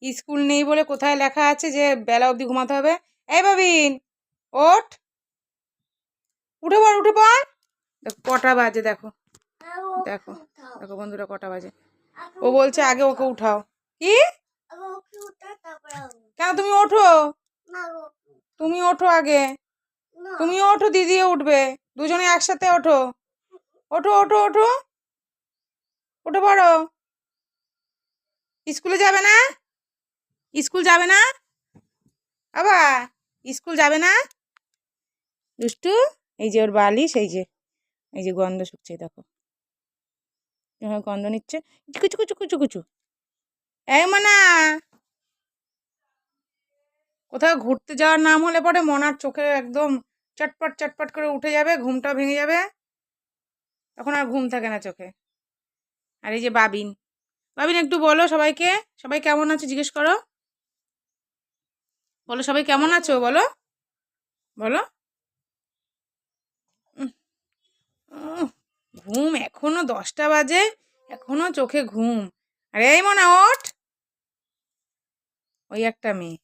School নেই বলে কোথায় লেখা আছে যে বেলা অবধি ঘুমাতে হবে? এই বাবিন, ওঠ, উঠে পড়, উঠে পড়। দেখো কটা বাজে, দেখো দেখো দেখো বন্ধুরা কটা বাজে। ও বলছে আগে ওকে উঠাও। কি? কেন? তুমি ওঠো, তুমি ওঠো আগে, তুমি ওঠো, দিদিও উঠবে, দুজনে একসাথে ওঠো, ওঠো ওঠো ওঠো, উঠে পড়ো। স্কুলে যাবে না? স্কুল যাবে না বাবা? স্কুল যাবে না দুষ্টু? এই যে ওর বালিশ, এই যে গন্ধ শুকছে, দেখো গন্ধ নিচ্ছে, কুচু কুচু কুচু কুচু। এই মানা, কোথাও ঘুরতে যাওয়ার নাম হলে পরে মনার চোখে একদম চটপট চটপট করে উঠে যাবে, ঘুমটা ভেঙে যাবে, তখন আর ঘুম থাকে না চোখে। আর এই যে বাবিন, বাবিন একটু বলো সবাইকে, সবাই কেমন আছে জিজ্ঞেস করো, বলো সবাই কেমন আছো, বলো বলো। ঘুম এখনো 10টা বাজে, এখনো চোখে ঘুম। আরে এই মনা ওঠ, ওই একটা মেয়ে।